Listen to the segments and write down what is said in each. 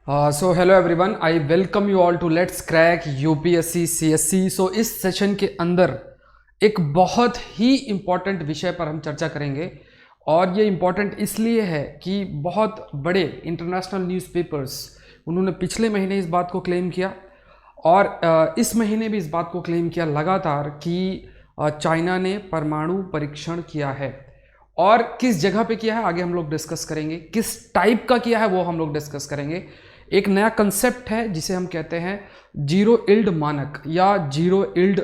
So hello everyone, I welcome you all to Let's Crack UPSC CSC। सो इस session के अंदर एक बहुत ही इम्पॉर्टेंट विषय पर हम चर्चा करेंगे और ये इम्पॉर्टेंट इसलिए है कि बहुत बड़े इंटरनेशनल न्यूज़पेपर्स उन्होंने पिछले महीने इस बात को क्लेम किया और इस महीने भी इस बात को क्लेम किया लगातार कि चाइना ने परमाणु परीक्षण किया है और किस जगह पे किया है आगे हम लोग डिस्कस करेंगे, किस टाइप का किया है वो हम लोग डिस्कस करेंगे। एक नया कंसेप्ट है जिसे हम कहते हैं जीरो इल्ड मानक या जीरो इल्ड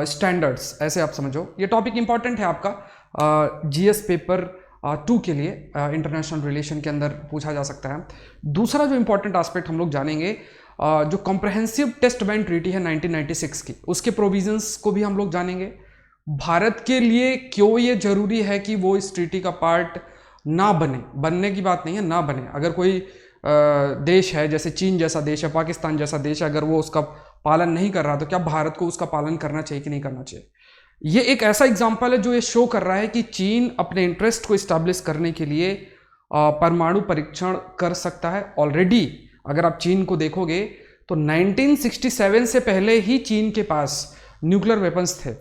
स्टैंडर्ड्स, ऐसे आप समझो। ये टॉपिक इंपॉर्टेंट है आपका जीएस पेपर 2 के लिए, इंटरनेशनल रिलेशन के अंदर पूछा जा सकता है। दूसरा जो इंपॉर्टेंट एस्पेक्ट हम लोग जानेंगे, जो कॉम्प्रहेंसिव टेस्ट बैंड ट्रीटी है 1996 की, उसके प्रोविजंस को भी हम लोग जानेंगे। भारत के लिए क्यों ये जरूरी है कि वो इस ट्रीटी का पार्ट ना बने, बनने की बात नहीं है, ना बने। अगर कोई देश है जैसे चीन जैसा देश है, पाकिस्तान जैसा देश है, अगर वो उसका पालन नहीं कर रहा तो क्या भारत को उसका पालन करना चाहिए कि नहीं करना चाहिए। ये एक ऐसा एग्जाम्पल है जो ये शो कर रहा है कि चीन अपने इंटरेस्ट को इस्टेब्लिश करने के लिए परमाणु परीक्षण कर सकता है। ऑलरेडी अगर आप चीन को देखोगे तो 1967 से पहले ही चीन के पास न्यूक्लियर वेपन्स थे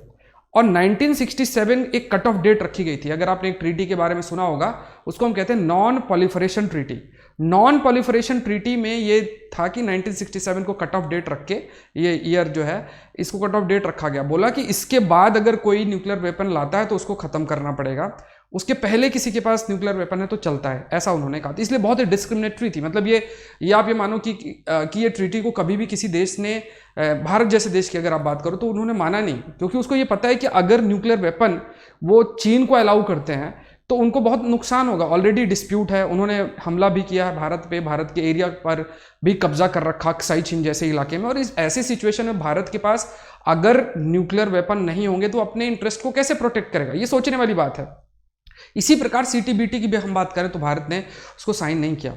और 1967 एक कट ऑफ डेट रखी गई थी। अगर आपने एक ट्रीटी के बारे में सुना होगा, उसको हम कहते हैं non proliferation treaty. Non proliferation treaty में ये था कि 1967 को कट ऑफ डेट रख के, ये ईयर जो है इसको कट ऑफ डेट रखा गया, बोला कि इसके बाद अगर कोई न्यूक्लियर वेपन लाता है तो उसको खत्म करना पड़ेगा, उसके पहले किसी के पास न्यूक्लियर वेपन है तो चलता है, ऐसा उन्होंने कहा। इसलिए बहुत ही डिस्क्रिमिनेटरी थी। मतलब ये आप ये मानो कि ये ट्रीटी को कभी भी किसी देश ने, भारत जैसे देश की अगर आप बात करो तो उन्होंने माना नहीं, क्योंकि उसको ये पता है कि अगर न्यूक्लियर वेपन वो चीन को अलाउ करते हैं तो उनको बहुत नुकसान होगा। ऑलरेडी डिस्प्यूट है, उन्होंने हमला भी किया है भारत पे, भारत के एरिया पर भी कब्जा कर रखा क्साई चीन जैसे इलाके में। और इस ऐसी सिचुएशन में भारत के पास अगर न्यूक्लियर वेपन नहीं होंगे तो अपने इंटरेस्ट को कैसे प्रोटेक्ट करेगा, ये सोचने वाली बात है। इसी प्रकार सीटीबीटी की भी हम बात करें तो भारत ने उसको साइन नहीं किया।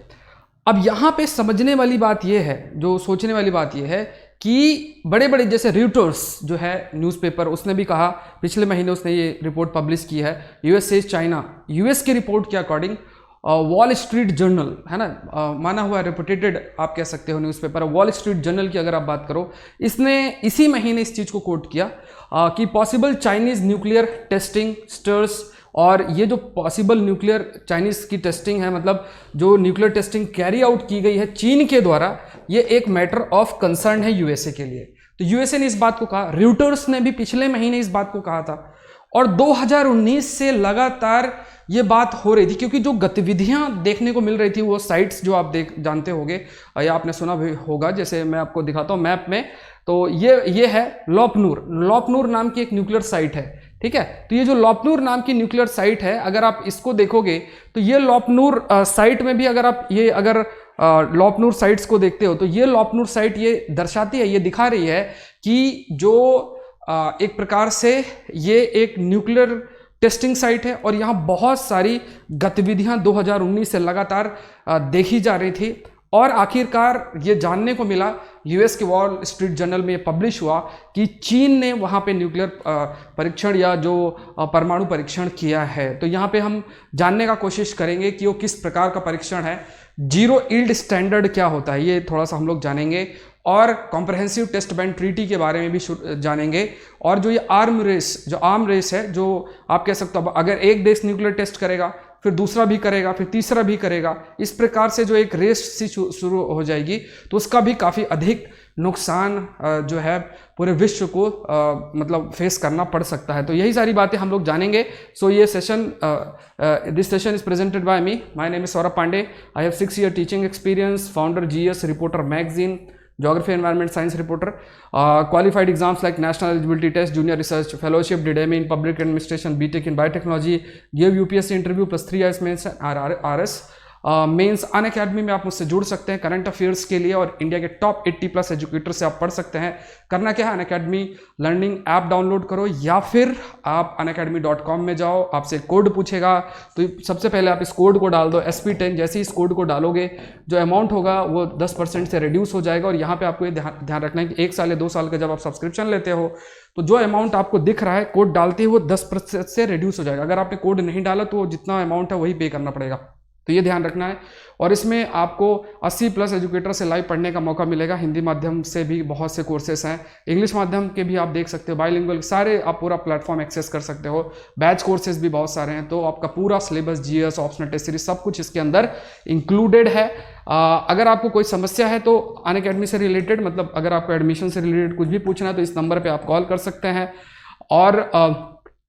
अब यहाँ पे समझने वाली बात यह है, जो सोचने वाली बात यह है कि बड़े बड़े जैसे रॉयटर्स जो है न्यूज़पेपर, उसने भी कहा पिछले महीने, उसने ये रिपोर्ट पब्लिश की है, यूएस से चाइना, यूएस की रिपोर्ट के अकॉर्डिंग वॉल स्ट्रीट जर्नल है ना, माना हुआ रेपुटेटेड आप कह सकते हो न्यूज़पेपर, वॉल स्ट्रीट जर्नल की अगर आप बात करो, इसने इसी महीने इस चीज़ को कोट किया कि पॉसिबल चाइनीज न्यूक्लियर टेस्टिंग स्टर्स। और ये जो पॉसिबल न्यूक्लियर चाइनीज की टेस्टिंग है, मतलब जो न्यूक्लियर टेस्टिंग कैरी आउट की गई है चीन के द्वारा, ये एक मैटर ऑफ कंसर्न है यूएसए के लिए। तो यूएसए ने इस बात को कहा, रॉयटर्स ने भी पिछले महीने इस बात को कहा था और 2019 से लगातार ये बात हो रही थी, क्योंकि जो गतिविधियां देखने को मिल रही थी वो साइट्स जो आप जानते होंगे या आपने सुना भी होगा, जैसे मैं आपको दिखाता हूँ मैप में, तो ये है लॉपनूर नाम की एक न्यूक्लियर साइट है, ठीक है। तो ये जो लॉपनूर नाम की न्यूक्लियर साइट है, अगर आप इसको देखोगे तो ये लॉपनूर साइट में भी अगर आप लॉपनूर साइट्स को देखते हो तो ये लॉपनूर साइट ये दर्शाती है, ये दिखा रही है कि जो एक प्रकार से ये एक न्यूक्लियर टेस्टिंग साइट है और यहाँ बहुत सारी गतिविधियां 2019 से लगातार देखी जा रही थी। और आखिरकार ये जानने को मिला, यूएस के वॉल स्ट्रीट जर्नल में पब्लिश हुआ कि चीन ने वहाँ पे न्यूक्लियर परीक्षण या जो परमाणु परीक्षण किया है। तो यहाँ पे हम जानने का कोशिश करेंगे कि वो किस प्रकार का परीक्षण है, जीरो इल्ड स्टैंडर्ड क्या होता है, ये थोड़ा सा हम लोग जानेंगे, और कॉम्प्रहेंसिव टेस्ट बैंड ट्रीटी के बारे में भी जानेंगे। और जो ये आर्म रेस है, जो आप कह सकते हो अगर एक देश न्यूक्लियर टेस्ट करेगा फिर दूसरा भी करेगा फिर तीसरा भी करेगा, इस प्रकार से जो एक रेस सी शुरू हो जाएगी, तो उसका भी काफ़ी अधिक नुकसान जो है पूरे विश्व को मतलब फेस करना पड़ सकता है। तो यही सारी बातें हम लोग जानेंगे। सो ये session, this session is presented by me, my name is Saurabh Pandey, I have 6 year teaching experience, founder GS reporter magazine, Geography Environment Science reporter, qualified exams like National Eligibility Test, Junior Research Fellowship, did MA in Public Administration, BTech in Biotechnology, gave UPSC interview plus 3 years mains RS mains. Unacademy में आप मुझसे जुड़ सकते हैं current affairs के लिए और India के टॉप 80+ एजुकेटर से आप पढ़ सकते हैं। करना क्या है, अनअकैडमी लर्निंग ऐप डाउनलोड करो या फिर आप unacademy.com में जाओ, आपसे कोड पूछेगा, तो सबसे पहले आप इस कोड को डाल दो SP10। जैसे ही इस कोड को डालोगे जो अमाउंट होगा वो 10% से रिड्यूस हो जाएगा। और यहाँ पे आपको ये ध्यान रखना है कि 1 साल या 2 साल का जब आप सब्सक्रिप्शन लेते हो तो जो अमाउंट आपको दिख रहा है कोड डालते ही वो 10% से रिड्यूस हो जाएगा। अगर आपने कोड नहीं डाला तो जितना अमाउंट है वही पे करना पड़ेगा। तो ये ध्यान रखना है। और इसमें आपको 80+ एजुकेटर से लाइव पढ़ने का मौका मिलेगा। हिंदी माध्यम से भी बहुत से कोर्सेस हैं, इंग्लिश माध्यम के भी आप देख सकते हो, बाइलिंगुअल सारे आप पूरा प्लेटफॉर्म एक्सेस कर सकते हो। बैच कोर्सेज भी बहुत सारे हैं, तो आपका पूरा syllabus, GS, optional test series सब कुछ इसके अंदर इंक्लूडेड है। अगर आपको कोई समस्या है तो अनअकैडमी से रिलेटेड, मतलब अगर आपको एडमिशन से रिलेटेड कुछ भी पूछना है तो इस नंबर पर आप कॉल कर सकते हैं। और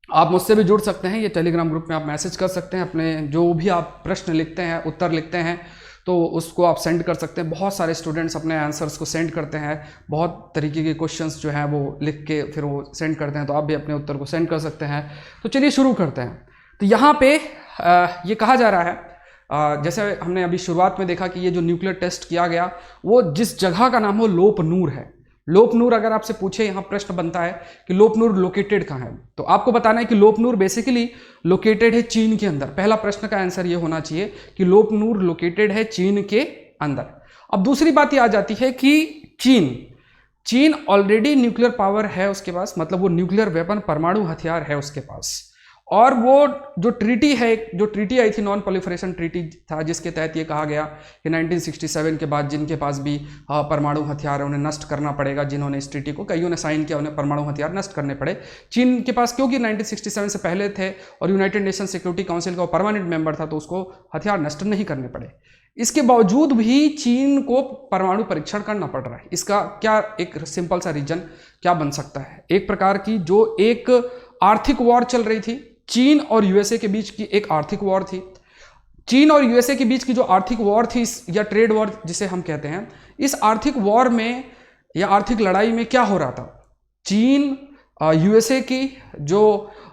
आप मुझसे भी जुड़ सकते हैं, ये टेलीग्राम ग्रुप में आप मैसेज कर सकते हैं, अपने जो भी आप प्रश्न लिखते हैं, उत्तर लिखते हैं तो उसको आप सेंड कर सकते हैं। बहुत सारे स्टूडेंट्स अपने आंसर्स को सेंड करते हैं, बहुत तरीके के क्वेश्चंस जो हैं वो लिख के फिर वो सेंड करते हैं, तो आप भी अपने उत्तर को सेंड कर सकते हैं। तो चलिए शुरू करते हैं। तो यहाँ पे ये कहा जा रहा है, जैसे हमने अभी शुरुआत में देखा कि ये जो न्यूक्लियर टेस्ट किया गया वो जिस जगह का नाम हो लोपनूर है। लोपनूर, अगर आपसे पूछे, यहाँ प्रश्न बनता है कि लोपनूर लोकेटेड कहाँ है, तो आपको बताना है कि लोपनूर बेसिकली लोकेटेड है चीन के अंदर। पहला प्रश्न का आंसर ये होना चाहिए कि लोपनूर लोकेटेड है चीन के अंदर। अब दूसरी बात ये आ जाती है कि चीन ऑलरेडी न्यूक्लियर पावर है उसके पास, मतलब वो न्यूक्लियर वेपन, परमाणु हथियार है उसके पास। और वो जो ट्रीटी है, जो ट्रीटी आई थी, नॉन प्रोलिफरेशन ट्रीटी था, जिसके तहत ये कहा गया कि 1967 के बाद जिनके पास भी परमाणु हथियार है उन्हें नष्ट करना पड़ेगा। जिन्होंने इस ट्रीटी को, कईयों ने साइन किया, उन्हें परमाणु हथियार नष्ट करने पड़े। चीन के पास क्योंकि 1967 से पहले थे और यूनाइटेड नेशन सिक्योरिटी काउंसिल का परमानेंट मेंबर था, तो उसको हथियार नष्ट नहीं करने पड़े। इसके बावजूद भी चीन को परमाणु परीक्षण करना पड़ रहा है। इसका क्या एक सिंपल सा रीजन क्या बन सकता है? एक प्रकार की जो एक आर्थिक वॉर चल रही थी, चीन और यूएसए के बीच की एक आर्थिक वॉर थी। चीन और यूएसए के बीच की जो आर्थिक वॉर थी, या ट्रेड वॉर जिसे हम कहते हैं, इस आर्थिक वॉर में या आर्थिक लड़ाई में क्या हो रहा था? चीन यूएसए की जो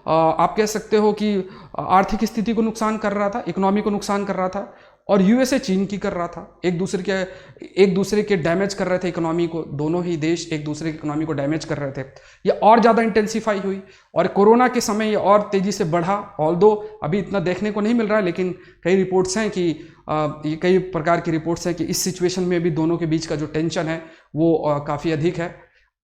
आप कह सकते हो कि आर्थिक स्थिति को नुकसान कर रहा था, इकोनॉमी को नुकसान कर रहा था, और यूएसए चीन की कर रहा था। एक दूसरे के डैमेज कर रहे थे इकोनॉमी को। दोनों ही देश एक दूसरे की इकोनॉमी को डैमेज कर रहे थे। ये और ज़्यादा इंटेंसिफाई हुई और कोरोना के समय ये और तेज़ी से बढ़ा। ऑल्दो अभी इतना देखने को नहीं मिल रहा है, लेकिन कई रिपोर्ट्स हैं कि ये कई प्रकार की रिपोर्ट्स हैं कि इस सिचुएशन में भी दोनों के बीच का जो टेंशन है वो काफ़ी अधिक है।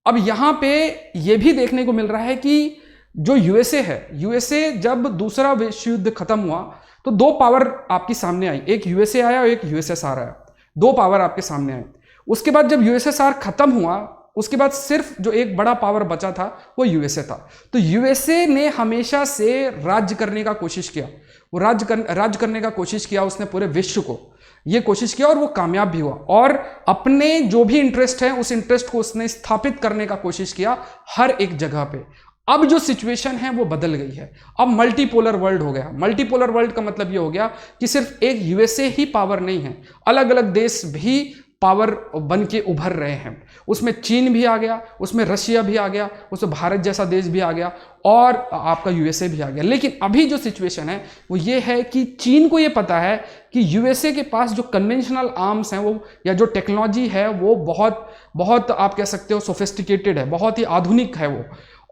अब यहाँ पे ये भी देखने को मिल रहा है कि जो यूएसए है, यूएसए जब दूसरा विश्व युद्ध खत्म हुआ तो दो पावर आपकी सामने आई, एक यूएसए आया और एक यूएसएसआर आया। दो पावर आपके सामने आई। उसके बाद जब यूएसएसआर खत्म हुआ, उसके बाद सिर्फ जो एक बड़ा पावर बचा था वो यूएसए था। तो यूएसए ने हमेशा से राज्य करने का कोशिश किया, वो राज्य करने का कोशिश किया उसने पूरे विश्व को, ये कोशिश किया और वो कामयाब भी हुआ। और अपने जो भी इंटरेस्ट है उस इंटरेस्ट को उसने स्थापित करने का कोशिश किया हर एक जगह पे। अब जो सिचुएशन है वो बदल गई है, अब मल्टीपोलर वर्ल्ड हो गया। मल्टीपोलर वर्ल्ड का मतलब ये हो गया कि सिर्फ एक यूएसए ही पावर नहीं है, अलग अलग देश भी पावर बन के उभर रहे हैं। उसमें चीन भी आ गया, उसमें रशिया भी आ गया, उसमें भारत जैसा देश भी आ गया और आपका यूएसए भी आ गया। लेकिन अभी जो सिचुएशन है वो ये है कि चीन को ये पता है कि यूएसए के पास जो कन्वेंशनल आर्म्स हैं वो, या जो टेक्नोलॉजी है वो बहुत आप कह सकते हो सोफिस्टिकेटेड है, बहुत ही आधुनिक है वो।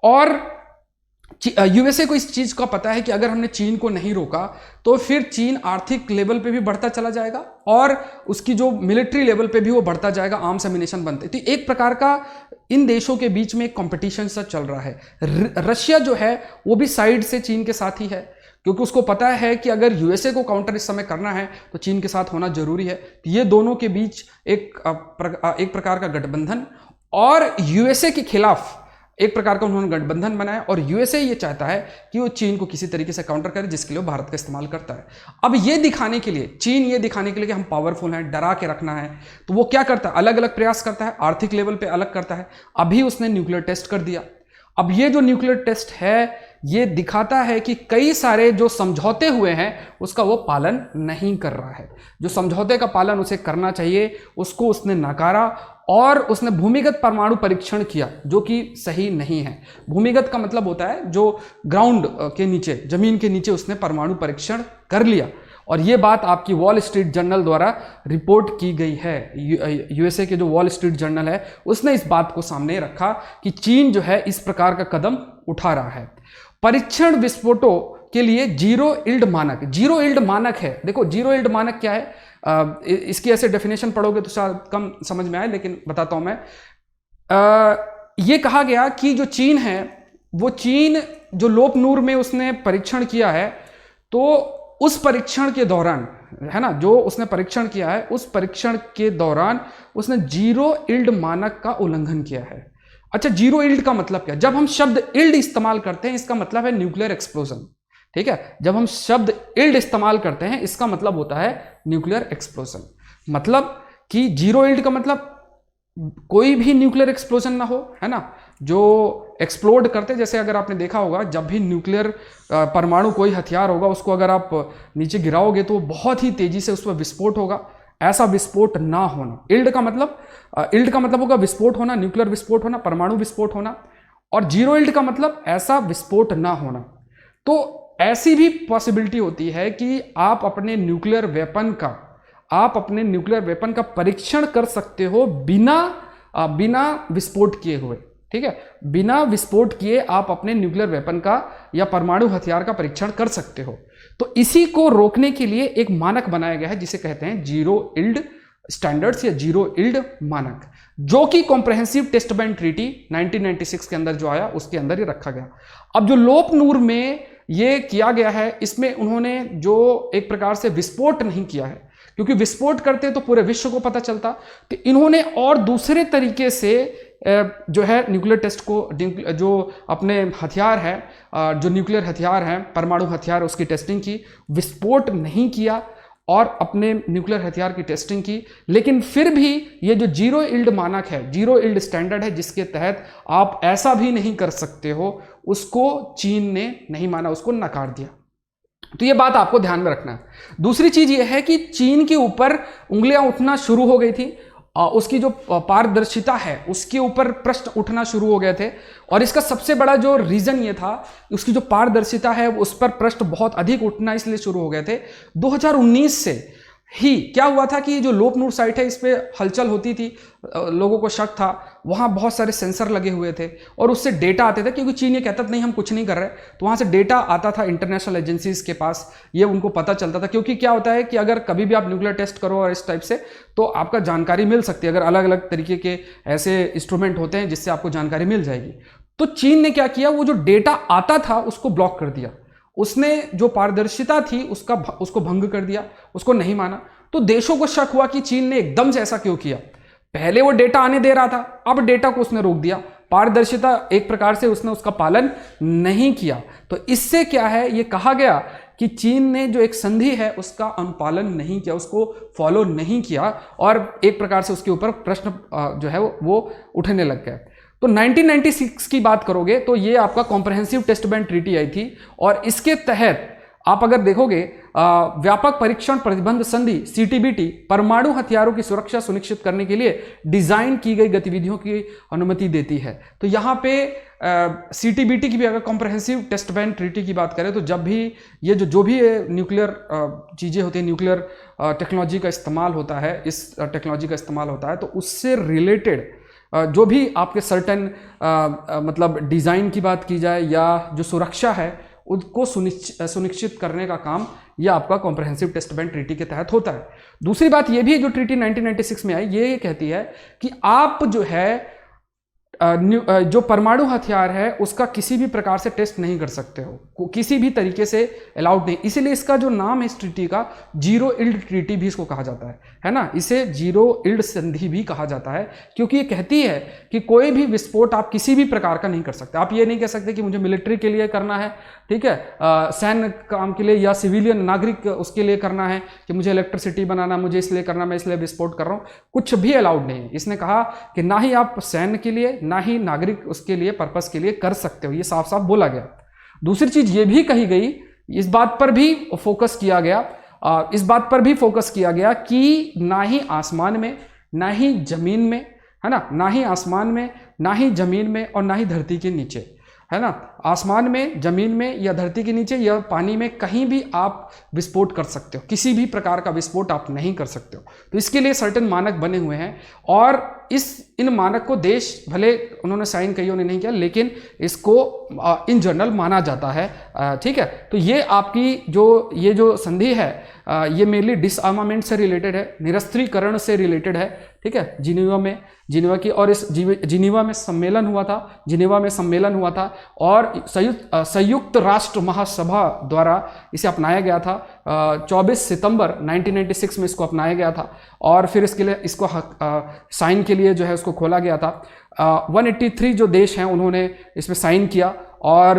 और यूएसए को इस चीज का पता है कि अगर हमने चीन को नहीं रोका तो फिर चीन आर्थिक लेवल पे भी बढ़ता चला जाएगा और उसकी जो मिलिट्री लेवल पे भी वो बढ़ता जाएगा, आर्म्स एमिनेशन बनते। तो एक प्रकार का इन देशों के बीच में एक कंपटीशन सा चल रहा है। रशिया जो है वो भी साइड से चीन के साथ ही है, क्योंकि उसको पता है कि अगर यूएसए को काउंटर इस समय करना है तो चीन के साथ होना जरूरी है। तो ये दोनों के बीच एक प्रकार का गठबंधन, और यूएसए के खिलाफ एक प्रकार का उन्होंने गठबंधन बनाया। और यूएसए ये चाहता है कि वो चीन को किसी तरीके से काउंटर करे, जिसके लिए वो भारत का इस्तेमाल करता है। अब ये दिखाने के लिए, चीन ये दिखाने के लिए कि हम पावरफुल हैं, डरा के रखना है, तो वो क्या करता है? अलग अलग प्रयास करता है, आर्थिक लेवल पे अलग करता है। अभी उसने न्यूक्लियर टेस्ट कर दिया। अब ये जो न्यूक्लियर टेस्ट है ये दिखाता है कि कई सारे जो समझौते हुए हैं उसका वो पालन नहीं कर रहा है। जो समझौते का पालन उसे करना चाहिए उसको उसने नकारा, और उसने भूमिगत परमाणु परीक्षण किया जो कि सही नहीं है। भूमिगत का मतलब होता है जो ग्राउंड के नीचे, जमीन के नीचे उसने परमाणु परीक्षण कर लिया। और ये बात आपकी वॉल स्ट्रीट जर्नल द्वारा रिपोर्ट की गई है। यूएसए के जो वॉल स्ट्रीट जर्नल है उसने इस बात को सामने रखा कि चीन जो है इस प्रकार का कदम उठा रहा है। परीक्षण विस्फोटों के लिए जीरो इल्ड मानक है। देखो जीरो इल्ड मानक क्या है, इसकी ऐसे डेफिनेशन पढ़ोगे तो शायद कम समझ में आए, लेकिन बताता हूं मैं। ये कहा गया कि जो चीन है वो चीन जो लोपनूर में उसने परीक्षण किया है, तो उस परीक्षण के दौरान है ना, जो उसने परीक्षण किया है उस परीक्षण के दौरान उसने जीरो इल्ड मानक का उल्लंघन किया है। अच्छा, जीरो इल्ड का मतलब क्या? जब हम शब्द इल्ड इस्तेमाल करते हैं इसका मतलब है न्यूक्लियर एक्सप्लोजन। ठीक है, जब हम शब्द इल्ड इस्तेमाल करते हैं इसका मतलब होता है न्यूक्लियर एक्सप्लोजन। मतलब कि जीरो इल्ड का मतलब कोई भी न्यूक्लियर एक्सप्लोजन ना हो, है ना, जो एक्सप्लोड करते, जैसे अगर आपने देखा होगा जब भी न्यूक्लियर परमाणु कोई हथियार होगा उसको अगर आप नीचे गिराओगे तो बहुत ही तेजी से उस पर विस्फोट होगा, ऐसा विस्फोट ना होना। इल्ड का मतलब होगा विस्फोट होना, न्यूक्लियर विस्फोट होना, परमाणु विस्फोट होना। और जीरो इल्ड का मतलब ऐसा विस्फोट ना होना। तो ऐसी भी पॉसिबिलिटी होती है कि आप अपने न्यूक्लियर वेपन का परीक्षण कर सकते हो बिना विस्फोट किए हुए। ठीक है, बिना विस्फोट किए आप अपने न्यूक्लियर वेपन का या परमाणु हथियार का परीक्षण कर सकते हो। तो इसी को रोकने के लिए एक मानक बनाया गया है जिसे कहते हैं जीरो इल्ड स्टैंडर्ड्स या जीरो इल्ड मानक, जो कि कॉम्प्रहेंसिव टेस्ट बैंड ट्रीटी 1996 के अंदर जो आया उसके अंदर ये रखा गया। अब जो लोप नूर में ये किया गया है इसमें उन्होंने जो एक प्रकार से विस्फोट नहीं किया है, क्योंकि विस्फोट करते तो पूरे विश्व को पता चलता, तो इन्होंने और दूसरे तरीके से जो है न्यूक्लियर टेस्ट को, जो अपने हथियार है, जो न्यूक्लियर हथियार है, परमाणु हथियार, उसकी टेस्टिंग की, विस्फोट नहीं किया और अपने न्यूक्लियर हथियार की टेस्टिंग की। लेकिन फिर भी ये जो जीरो इल्ड मानक है, जीरो इल्ड स्टैंडर्ड है, जिसके तहत आप ऐसा भी नहीं कर सकते हो, उसको चीन ने नहीं माना, उसको नकार दिया। तो ये बात आपको ध्यान में रखना है। दूसरी चीज ये है कि चीन के ऊपर उंगलियां उठना शुरू हो गई थी, उसकी जो पारदर्शिता है उसके ऊपर प्रश्न उठना शुरू हो गए थे। और इसका सबसे बड़ा जो रीजन ये था, उसकी जो पारदर्शिता है उस पर प्रश्न बहुत अधिक उठना इसलिए शुरू हो गए थे 2019 से ही। क्या हुआ था कि जो लोप नूर साइट है इस पे हलचल होती थी, लोगों को शक था, वहाँ बहुत सारे सेंसर लगे हुए थे और उससे डेटा आते थे, क्योंकि चीन ये कहता था नहीं हम कुछ नहीं कर रहे, तो वहाँ से डेटा आता था इंटरनेशनल एजेंसीज के पास, ये उनको पता चलता था। क्योंकि क्या होता है कि अगर कभी भी आप न्यूक्लियर टेस्ट करो और इस टाइप से, तो आपका जानकारी मिल सकती है, अगर अलग अलग तरीके के ऐसे इंस्ट्रूमेंट होते हैं जिससे आपको जानकारी मिल जाएगी। तो चीन ने क्या किया, वो जो डेटा आता था उसको ब्लॉक कर दिया, उसने जो पारदर्शिता थी उसको भंग कर दिया, उसको नहीं माना। तो देशों को शक हुआ कि चीन ने एकदम से ऐसा क्यों किया। पहले वो डेटा आने दे रहा था, अब डेटा को उसने रोक दिया, पारदर्शिता एक प्रकार से उसने उसका पालन नहीं किया। तो इससे क्या है, ये कहा गया कि चीन ने जो एक संधि है उसका अनुपालन नहीं किया, उसको फॉलो नहीं किया, और एक प्रकार से उसके ऊपर प्रश्न जो है वो उठने लग गए। तो 1996 की बात करोगे तो ये आपका कॉम्प्रहेंसिव टेस्ट बैंड ट्रीटी आई थी, और इसके तहत आप अगर देखोगे व्यापक परीक्षण प्रतिबंध संधि CTBT परमाणु हथियारों की सुरक्षा सुनिश्चित करने के लिए डिजाइन की गई गतिविधियों की अनुमति देती है। तो यहाँ पे CTBT की भी अगर कॉम्प्रहेंसिव टेस्ट बैंड ट्रीटी की बात करें तो जब भी ये जो भी न्यूक्लियर चीज़ें होती हैं, न्यूक्लियर टेक्नोलॉजी का इस्तेमाल होता है, इस टेक्नोलॉजी का इस्तेमाल होता है, तो उससे रिलेटेड जो भी आपके सर्टेन मतलब डिज़ाइन की बात की जाए या जो सुरक्षा है उसको सुनिश्चित करने का काम यह आपका कॉम्प्रहेंसिव टेस्ट बैंड ट्रीटी के तहत होता है। दूसरी बात यह भी है, जो ट्रीटी 1996 में आई, ये कहती है कि आप जो है जो परमाणु हथियार है उसका किसी भी प्रकार से टेस्ट नहीं कर सकते हो, किसी भी तरीके से अलाउड नहीं। इसीलिए इसका जो नाम है इस ट्रीटी का, जीरो इल्ड ट्रीटी भी इसको कहा जाता है ना, इसे जीरो इल्ड संधि भी कहा जाता है, क्योंकि ये कहती है कि कोई भी विस्फोट आप किसी भी प्रकार का नहीं कर सकते। आप ये नहीं कह सकते कि मुझे मिलिट्री के लिए करना है, ठीक है, सैन्य काम के लिए या सिविलियन नागरिक उसके लिए करना है, कि मुझे इलेक्ट्रिसिटी बनाना, मुझे इसलिए करना, मैं इसलिए विस्फोट कर रहा हूँ, कुछ भी अलाउड नहीं है। इसने कहा कि ना ही आप सैन्य के लिए ना ही नागरिक उसके लिए पर्पस के लिए कर सकते हो, ये साफ साफ बोला गया। दूसरी चीज ये भी कही गई, इस बात पर भी फोकस किया गया कि ना ही आसमान में ना ही जमीन में, है ना, ना ही आसमान में ना ही जमीन में और ना ही धरती के नीचे, है ना, आसमान में, जमीन में या धरती के नीचे या पानी में कहीं भी आप विस्फोट कर सकते हो, किसी भी प्रकार का विस्फोट आप नहीं कर सकते हो। तो इसके लिए सर्टेन मानक बने हुए हैं, और इन मानक को देश भले उन्होंने साइन कईयों ने नहीं किया, लेकिन इसको इन जनरल माना जाता है, ठीक है। तो ये आपकी जो संधि है ये मेनली डिसआर्मामेंट से रिलेटेड है, निरस्त्रीकरण से रिलेटेड है, ठीक है। जिनेवा की, और इस जिनेवा में सम्मेलन हुआ था और संयुक्त राष्ट्र महासभा द्वारा इसे अपनाया गया था। 24 सितंबर 1996 में इसको अपनाया गया था और फिर इसके लिए इसको साइन के लिए जो है उसको खोला गया था। 183 जो देश हैं उन्होंने इसमें साइन किया और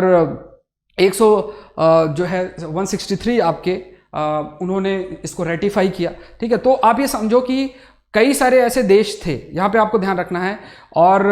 163 आपके उन्होंने इसको रेटिफाई किया, ठीक है। तो आप ये समझो कि कई सारे ऐसे देश थे, यहाँ पे आपको ध्यान रखना है, और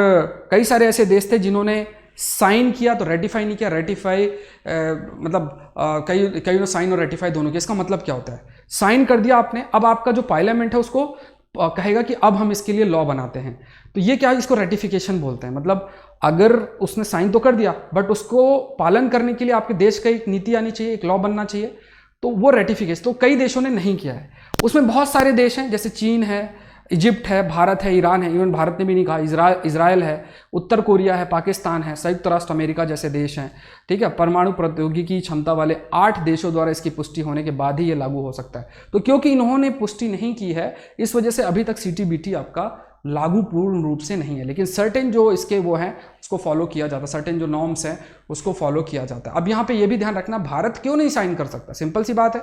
कई सारे ऐसे देश थे जिन्होंने साइन किया तो रेटिफाई नहीं किया। रेटिफाई मतलब कई ने साइन और रेटिफाई दोनों किया। इसका मतलब क्या होता है? साइन कर दिया आपने, अब आपका जो पार्लियामेंट है उसको कहेगा कि अब हम इसके लिए लॉ बनाते हैं, तो ये क्या है, इसको रेटिफिकेशन बोलते हैं। मतलब अगर उसने साइन तो कर दिया बट उसको पालन करने के लिए आपके देश का एक नीति आनी चाहिए, एक लॉ बनना चाहिए, तो वो रेटिफिकेशन तो कई देशों ने नहीं किया है। उसमें बहुत सारे देश हैं, जैसे चीन है, इजिप्ट है, भारत है, ईरान है, इवन भारत ने भी नहीं कहा, इजराइल है, उत्तर कोरिया है, पाकिस्तान है, संयुक्त राष्ट्र अमेरिका जैसे देश हैं, ठीक है। परमाणु प्रौद्योगिकी क्षमता वाले 8 देशों द्वारा इसकी पुष्टि होने के बाद ही ये लागू हो सकता है। तो क्योंकि इन्होंने पुष्टि नहीं की है, इस वजह से अभी तक CTBT आपका लागू पूर्ण रूप से नहीं है, लेकिन सर्टेन जो इसके वो हैं उसको फॉलो किया जाता है, सर्टेन जो नॉर्म्स हैं उसको फॉलो किया जाता है। अब यहाँ पे ये भी ध्यान रखना, भारत क्यों नहीं साइन कर सकता? सिंपल सी बात है,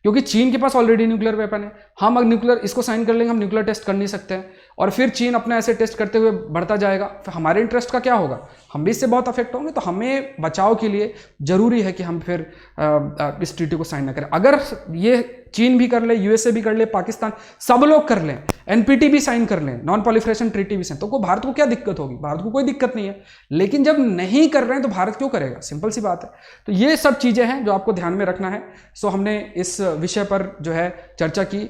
क्योंकि चीन के पास ऑलरेडी न्यूक्लियर वेपन है। हम अगर न्यूक्लियर इसको साइन कर लेंगे, हम न्यूक्लियर टेस्ट कर नहीं सकते हैं, और फिर चीन अपना ऐसे टेस्ट करते हुए बढ़ता जाएगा, फिर हमारे इंटरेस्ट का क्या होगा? हम भी इससे बहुत अफेक्ट होंगे। तो हमें बचाव के लिए जरूरी है कि हम फिर इस ट्रीटी को साइन ना करें। अगर ये चीन भी कर ले, USA भी कर ले, पाकिस्तान, सब लोग कर लें, NPT भी साइन कर लें, नॉन प्रोलिफरेशन ट्रीटी भी साइन, तो भारत को क्या दिक्कत होगी? भारत को कोई दिक्कत नहीं है। लेकिन जब नहीं कर रहे हैं तो भारत क्यों करेगा? सिंपल सी बात है। तो ये सब चीज़ें हैं जो आपको ध्यान में रखना है। सो हमने इस विषय पर जो है चर्चा की।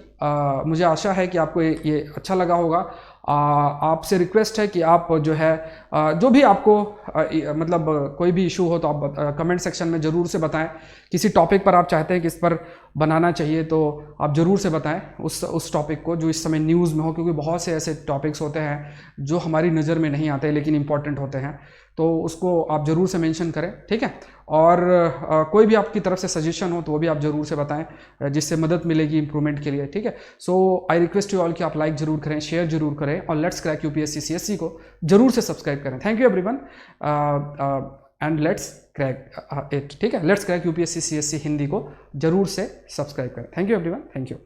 मुझे आशा है कि आपको ये अच्छा लगा होगा। आपसे रिक्वेस्ट है कि आप जो है जो भी आपको मतलब कोई भी इशू हो तो आप कमेंट सेक्शन में ज़रूर से बताएं। किसी टॉपिक पर आप चाहते हैं कि इस पर बनाना चाहिए तो आप ज़रूर से बताएं उस टॉपिक को जो इस समय न्यूज़ में हो, क्योंकि बहुत से ऐसे टॉपिक्स होते हैं जो हमारी नज़र में नहीं आते लेकिन इंपॉर्टेंट होते हैं, तो उसको आप ज़रूर से मेंशन करें, ठीक है। और कोई भी आपकी तरफ से सजेशन हो तो वो भी आप ज़रूर से बताएं, जिससे मदद मिलेगी इंप्रूवमेंट के लिए, ठीक है। सो आई रिक्वेस्ट यू ऑल कि आप लाइक ज़रूर करें, शेयर ज़रूर करें, और लेट्स क्रैक UPSC CSC को ज़रूर से सब्सक्राइब करें। Thank you everyone and let's crack it, ठीक है। Let's crack UPSC CSC Hindi को ज़रूर से सब्सक्राइब करें। Thank you everyone, thank you.